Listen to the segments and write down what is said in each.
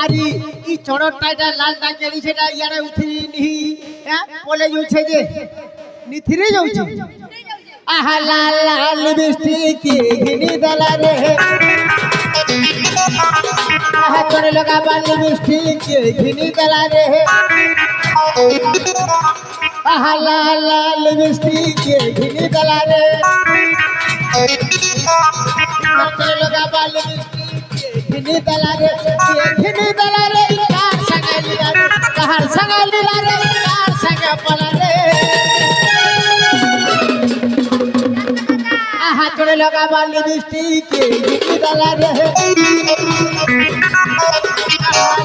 আরে ই চড়রটা এটা লালটা কেড়ি সেটা ইয়ারে উঠি নিহি হ্যাঁ বলে যাচ্ছে যে নিথিরে যাচ্ছে আহা লাল লাল লিপস্টিক ঘিনি দলা রে আহা করে লগা বাল লিপস্টিক ঘিনি দলা রে আহা লাল লাল লিপস্টিক ঘিনি দলা রে করে লগা বাল ঘিনি দলা রে কার সঙ্গে লীলা রে কার সঙ্গে লীলা রে কার সঙ্গে পলা রে আহা করে লগা বাল লিপস্টিক ঘিনি দলা রে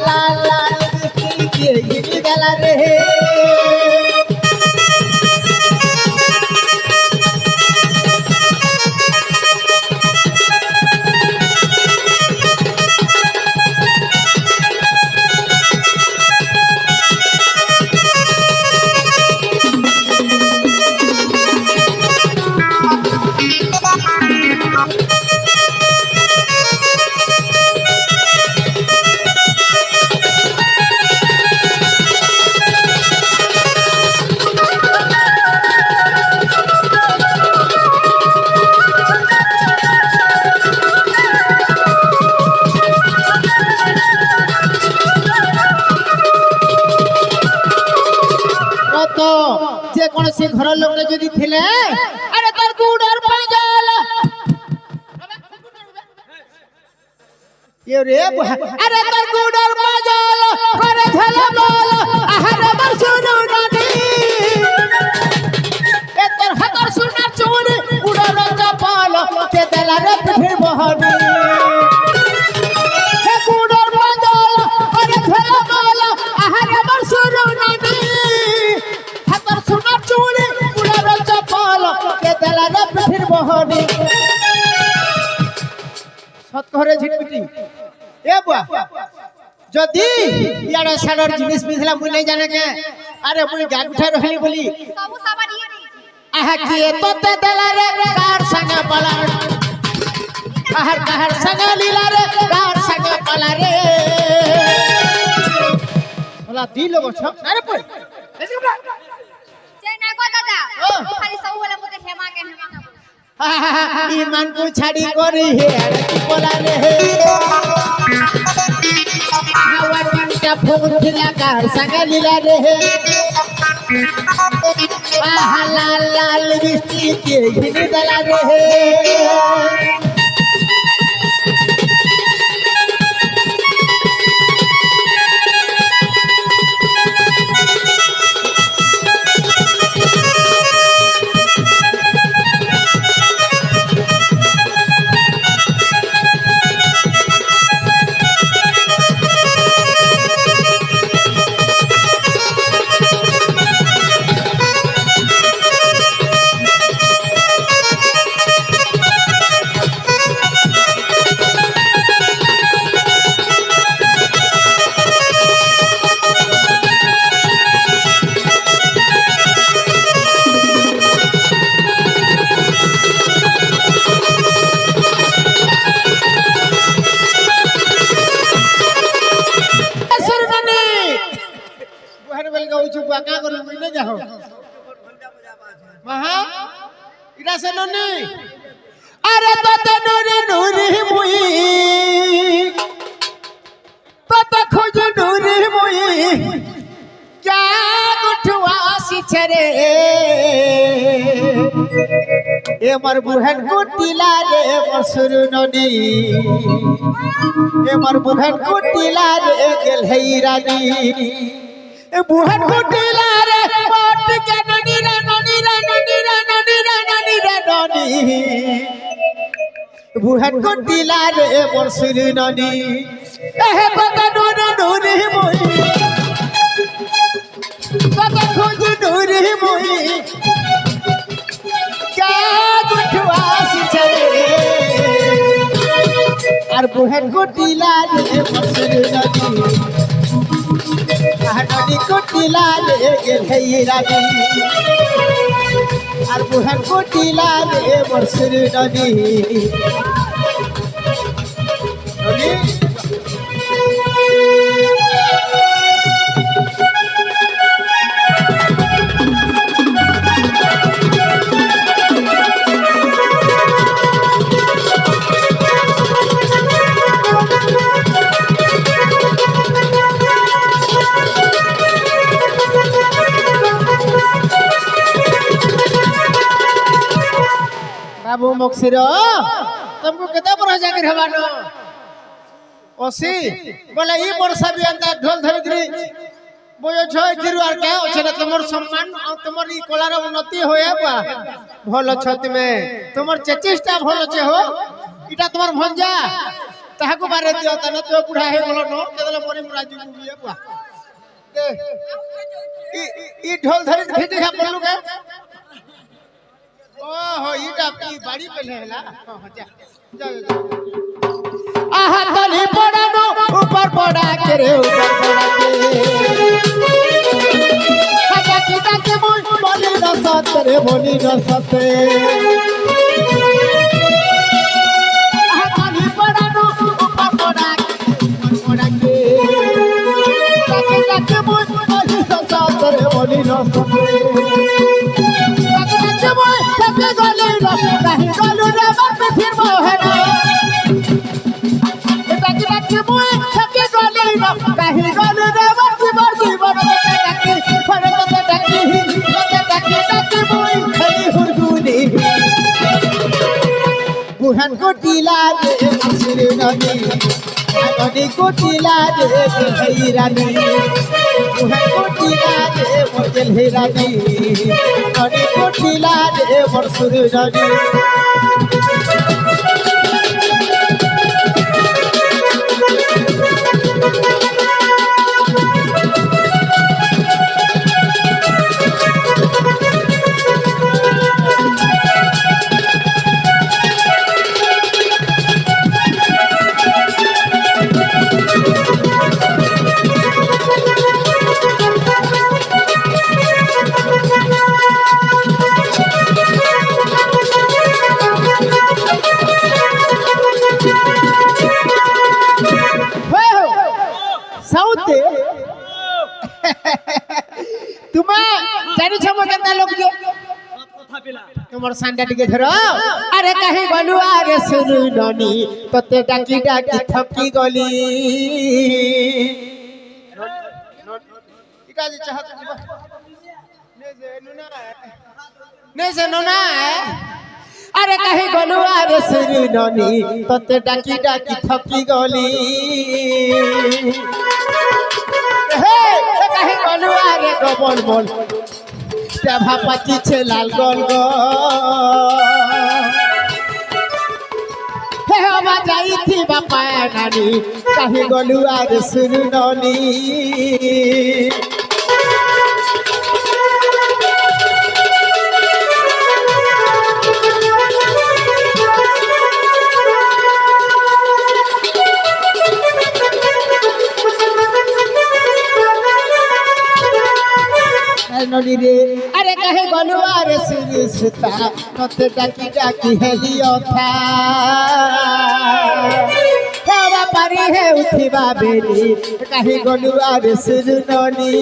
লাল লাল লিপস্টিক ঘিনি দলা রে যে কোন সে ঘরের লোক যদি ছিলে আরে তার গুড়ার পাগল এ রে আরে তার গুড়ার পাগল ঘরে ঝালা বল আহারে আমার শুনো নদী এ তোর হাতের সোনার চুড়ি উড়ার কপাল কে দেলা রে পিঠির বহনি হে গুড়ার পাগল ঘরে ঝালা বল আহারে আমার শুনো নদী চুড়ি উড়ার কপাল কে দেলা রে পিঠির বহনি সত ঘরে ঝিটপিটি এ বুয়া যদি ইয়াড়ে সাড়র জিনিস মিছলা মুই নাই জানে কে আরে মুই গাগ উঠাই রহলি বলি সবু সাবা দিয়ে আহা কি তোতে দেলা রে কার সঙ্গে পলা আহার কাহার সঙ্গে লীলা রে কার সঙ্গে পলা রে বলা দিল গছ আরে পড় যে না গো দাদা খালি সবু বলে মতে হেমাকে ইমান কো ছাড়ি করি হে আরে কি পলা রে হাওয়া পানিটা ফোন দিলা কার সঙ্গে লীলা রে আহা লাল লাল লিপস্টিক ঘিনি দলা রে का कर मिले जाओ महा इरा से ननी अरे तत नूरी नूरी मुई तत खोज नूरी मुई क्या गुठवा सिछरे ए मर बुहन कुटिला रे मसुर ननी ए मर बुहन कुटिला रे गेल हैरानी बुहन कुटिला रे पाट के ननी रे ननी रे ननी रे ननी रे ननी रे ननी बुहन कुटिला रे मसुर ननी एहे पता नूरी नूरी मोई पता खोज नूरी मोई क्या गुठवा सिछरे আর বুহেন কুটিলা রে মসুর নদী নদী কুটিলা রে ঘেরানি আর বুহেন কুটিলা রে মসুর নদী নদী मक्सीर तुमको केते बरस जाकर हवानो ओसी बोले ई वर्षा भी अंता ढोल धरित्री बोयो छ किरु आर के ओछे ना तुमर सम्मान आ तुमर ई कलार उन्नति होए बा भल छत में तुमर चेष्टा भल छे हो इटा तुमर भंजा ताहाको बारे दियो तने तो बुढ़ा हे बोलो न केदले मरि राजू बिए बा ई ढोल धरि फिटी खा पड़लु के ओहो इटा की बाड़ी पे लेला जा जा आहा तली पड़ानो ऊपर पड़ा के रे ऊपर पड़ा के आजा किटा के मोल बोली न सत रे बोली न सते आहा तली पड़ानो ऊपर पड़ा के किटा के मोल बोली न सत रे बोली न सते किटा के मोल सते गले न नहीं गलु रे बाप फिर मोहना कहीं गलु रे बर्ती बर्ती बर्ती टकी फरत टकी टकी टकी बोई खली हुरगुनी बुहन को टीला दे मसुर नदी नदी को टीला दे हैरानी बुहन को टीला दे मोजल हैरानी नदी को टीला दे मसुर नदी तुमर सांडा टिके धरो अरे कहीं गलु अरे सुनु ननी तते डाकी डाकी थकी गली इटा जे चाहत जीवा ने जे नुना अरे कहीं गलु अरे सुनु ननी तते डाकी डाकी थकी गली हे कहीं गलु अरे गबन बोल तेभा पाची छे लाल गोल गो हे हवा जाई थी बापा नानी कहीं गलु आर सुनु ननी ननी रे अरे कहे गलु अरे सुनु सुता तते डाकी डाकी हेलियो था हेवा पारी है उठिबा बेली कहे गलु अरे सुनु ननी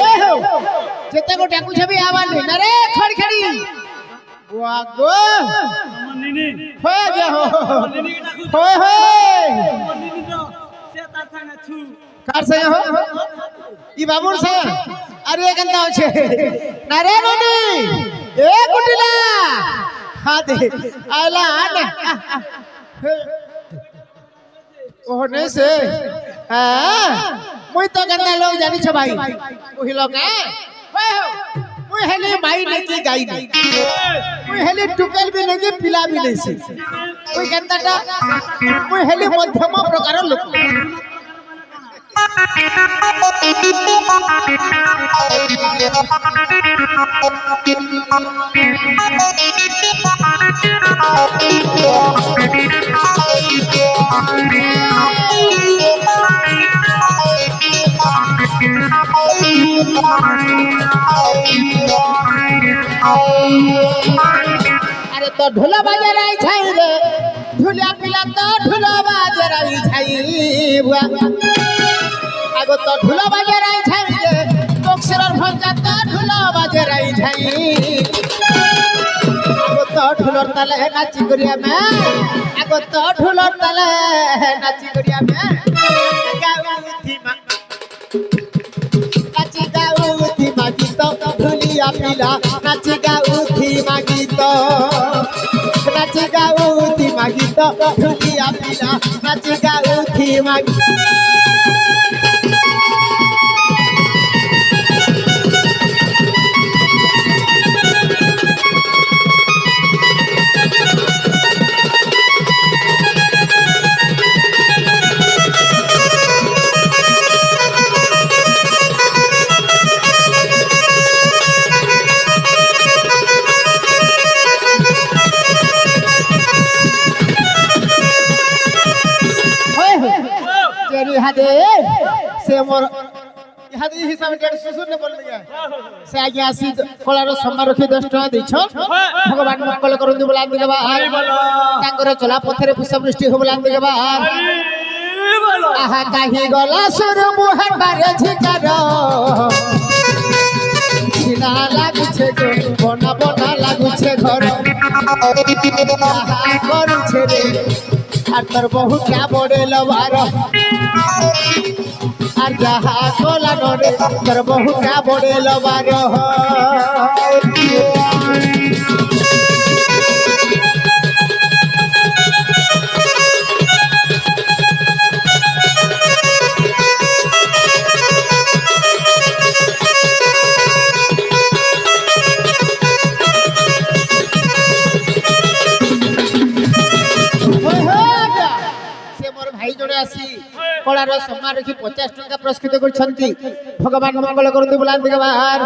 जेते को डाकू छबी आवाज नहीं रे खड़ी खड़ी बुआ गो निनी होय गे हो निनी के डाकू होय होय निनी तो से तार संग छु कार से हो ई बाबूर से अरे गंदा छे ना रे ननी ए कुटिला हां दे आला आने ओहने से हां मुई तो गंदा लोग जानी छ भाई ओही लोग है मुई हेले माई नहीं की गाई नहीं मुई हेले टुकेल भी नहीं की पिला भी नहीं से मुई गंदाटा मुई हेले मध्यम प्रकार लोक अरे तो ढोला बाजे रही छाई रे ढोलिया पिला तो ढोला बाजे रही छाई बुआ আগত ঢুল বাজে রাই ঝাই যে বক্সের ভঞ্জা তো ঢুল বাজে রাই ঝাই আগত ঢুলর তালে নাচি করি আমি আগত ঢুলর তালে নাচি করি আমি নাচি গাউথি মাগিত ঢুলিয়া পিলা নাচি গাউথি মাগিত নাচি গাউথি মাগিত ঢুলিয়া পিলা নাচি গাউথি মাগিত ইহাদে সে মোর ইহাদে হিসাবে ডেড় সুসুর নে বললি সে আগে আসি কলার সম্মান রখি 10 টাকা দিছ ভগবান মঙ্গল করুন বলান দিবা তাঙ্গর চলা পথরে পুষ্পবৃষ্টি हो বলান দিবা আহা কাহি গলা সুর মুহর বারে ঝিকার ছিনা লাগুছে গো বনা বনা লাগুছে ঘর আহা করছে রে আর তোর বহু কা বড়ে লবার আর যাহা কোলা নরে তোর বহু কা বড়ে লবার ভাই জনে আসি কলার সম্মান রেখি 50 টাকা পুরস্কৃত করছন্তি ভগবান মঙ্গল করুন বলান দিগবার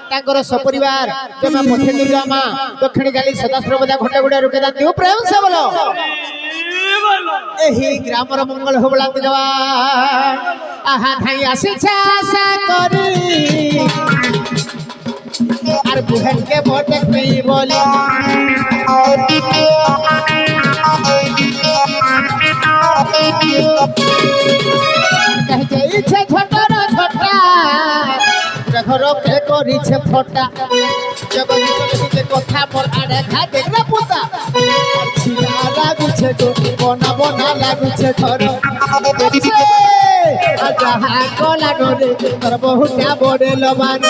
তাঙ্কর সপরিবার জমা পথে দুর্গা মা দক্ষিণ গালি সদা সর্বদা ঘটে গুড়ে রুকে দান দিও প্রেম সে বলো এহি গ্রামর মঙ্গল हो বলান দিগবার আহা ধাই আসিছে আশা করি আর বুহেন কে বটে কি বলি কহ যাইছে ছোটর ছোটা ঘর কে করিছে ফটা জগৎ কথা মোর আড়ে ঘা দেখনা পুতা ছিলা লাগুছে গো বনা বনা লাগুছে ঘর দেখছে আর যাহা কলা নরে তোর বহুটা বড়ে লবান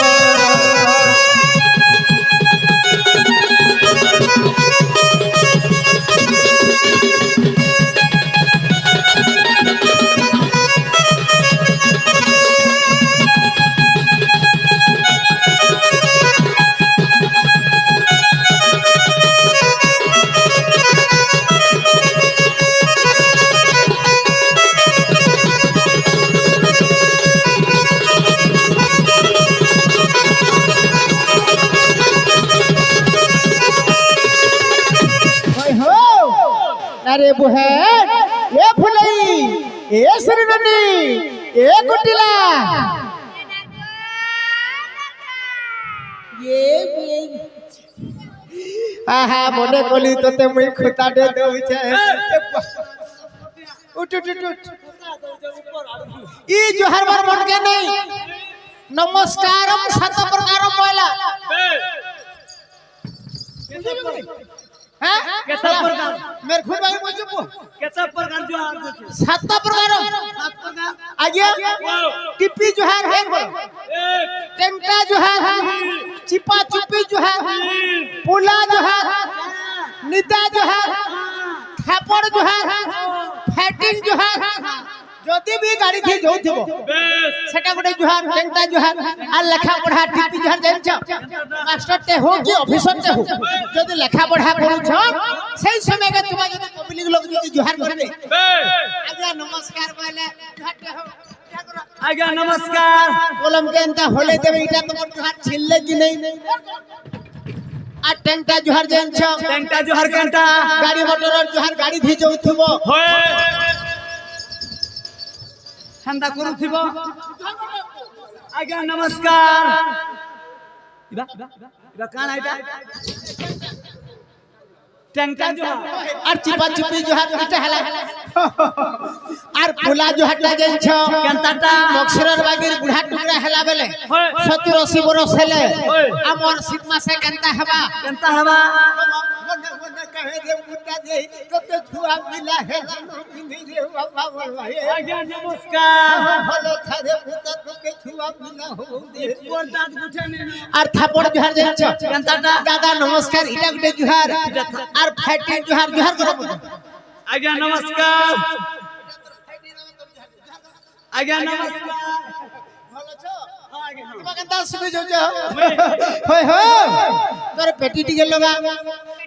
अरे बुहेन ए फुलई ए श्रीननी ए कुटिला ये आहा मने कली तते मुई खुता दे दउ छे उठ उठ उठ ई जोहर बार मन के नहीं नमस्कारम सात प्रकारम बोला हां कैसा प्रकार मेरे खुद भाई मुझे पो कैसा प्रकार जो हार दे सात प्रकार आगे टिप्पी जो है एक टेंटा जो है चिपा चुपी जो है पुला जो है निदा जो है खापड़ जो है फैटिंग जो है যদি भी गाड़ी थी जो थी सेटा गोटे जुहार टेंटा जुहार आ लेखा पढ़ा टिपी जुहार जानछ मास्टर ते हो कि ऑफिसर ते हो যদি লেখা পড়া করুছ সেই समय के तुम যদি पब्लिक लोग যদি जुहार करबे आज्ञा नमस्कार बोले घाटे हो क्या करो आज्ञा नमस्कार कलम के एंता होले देबे इटा तोर जुहार छिलले कि नहीं आ टेंटा जुहार जानछ टेंटा जो हर घंटा गाड़ी मोटर जुहार गाड़ी थी जो थबो होए ठंडा करू थिबो आज्ञा नमस्कार इबा कान आइटा ট্যাংটা জোহার আর চিপা চিপি জোহার এটা হেলা আর পোলা জোহারটা জানছ কেনতাটা মকসরের বাগির বুড়া টুকরা হেলা বেলে হয় 70-80 বরস হেলে হয় আমার শীত মাসে কেনতা হেবা কেনতা হবা মনে মনে কহে যে বুটা যে কত ছুয়া মিলা হেলা নমিনি রে বাবা বলবা আজ্ঞা নমস্কার ভালো থাকে বুটা তোকে ছুয়া মিলা হো দে ওর দাঁত গুছে নে আর থাপড় জোহার জানছ কেনতাটা দাদা নমস্কার এটা গুটে জোহার আর ফাইটে জোহার জোহার করব আজ্ঞা নমস্কার আজ্ঞা নমস্কার ভালো আছো আজ্ঞা তোমা কেনতা শুনে যাও হয় হয় তোর পেটি টিকে লগা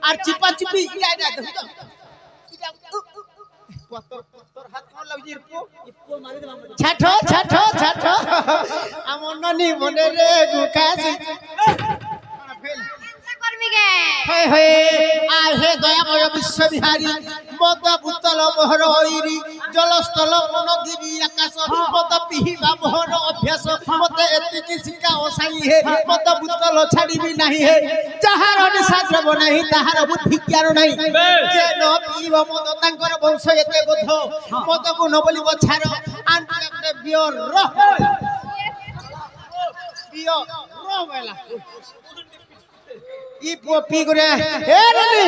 আর চিপা চিপি ইলা ইলা দেখো তো তোর হাত কোন লাগজি রূপ ছাঠো ছাঠো ছাঠো আমন ননি মনে রে গুকাছি কর্মী গে হয় হয় আহে দয়াময় বিশ্ববিহারী মদ বুতল মোহর হইরি জলস্থল মনগিরি আকাশ মদ পিহিবা মোহর অভ্যাস মতে এতিকি শিকা অসাই হে মদ বুতল ছাড়িবি নাহি হে যাহার নিশা দ্রব নাহি তাহার বুদ্ধি জ্ঞান নাই যে ন পিব মদ তাঙ্কর বংশ এতে বোধ মদকু ন বলিব ছাড় আন্তে বিয়র রহ বিয়র রহ বেলা ই পপি করে এ রানী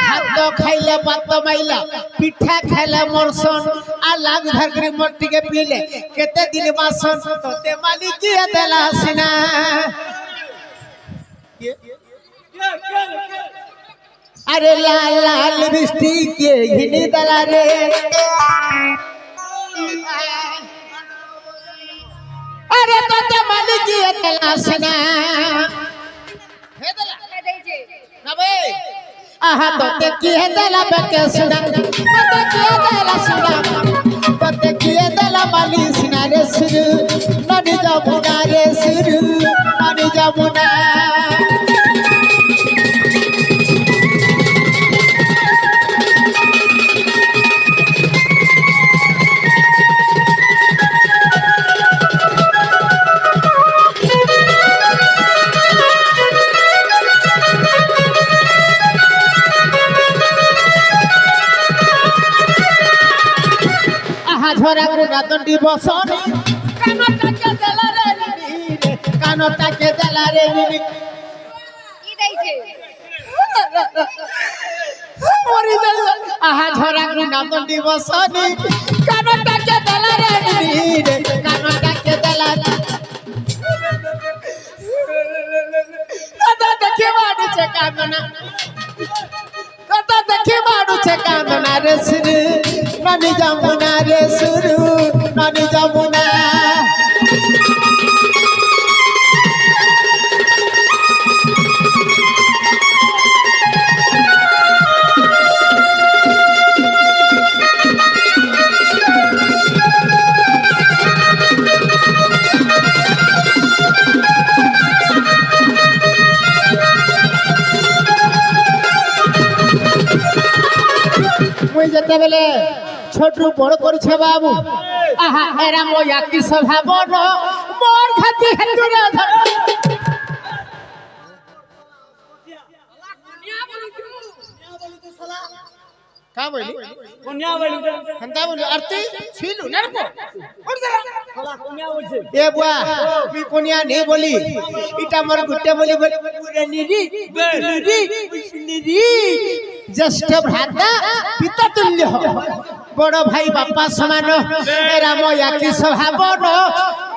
খাদ্য খাইলে পাত মাইলা পিঠা খাইলে মরসন আর লাগ ধর করে মট্টিকে পিলে কেতে দিন বাসন তোতে মালিকি দেলা সিনা আরে লাল লাল বৃষ্টি কে ঘিনি দেলা রে আরে তোতে মালিকি দেলা সিনা হে দেলা দেইছে নবে আহা তোতে কি হে দেলা বেকে সুনা তোতে কি হে দেলা সুনা তোতে কি হে দেলা মালি সিনা রে সুরু ননি যমুনা রে সুরু ননি যমুনা ঝরা গুনা দণ্ডি বসনি কানটাকে দেলা রে নিনি রে কানটাকে দেলা রে নিনি কি দেইছে মরি দেল আহা ঝরা গুনা দণ্ডি বসনি কানটাকে দেলা রে নিনি রে কানটাকে দেলা দাদা দেখে মারুছে কান্দনা দাদা দেখে মারুছে কান্দনা রে সুরু ননি যমুনা রে সুরু ননি যমুনা মুই যেতেবেলে ছোটরু বড় করছে বাবু আহা এরা ময়া কি স্বভাব মোর খাতি হেতুরে ধর কা বলি কোনিয়া বলি হন্তা বলি আরতি ছিলু নারপো শালা কোনিয়া বলছে এ বুয়া তুই কোনিয়া নে বলি ইটা মোর গুটে বলি বলি পুরে নিরি নিরি নিরি জ্যেষ্ঠ ভ্রাতা পিতা তুল্য বড় ভাই বাপা সমান এরা ময়া কি স্বভাব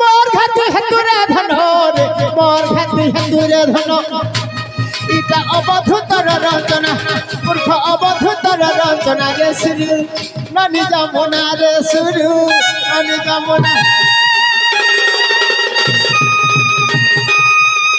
মোর ঘাতি হেতুরে ধন রে মোর ঘাতি হেতুরে ধন ইটা অবধূতর রচনা মূর্খ অবধূতর রচনা রে সুরু ননি যমুনা রে সুরু ননি যমুনা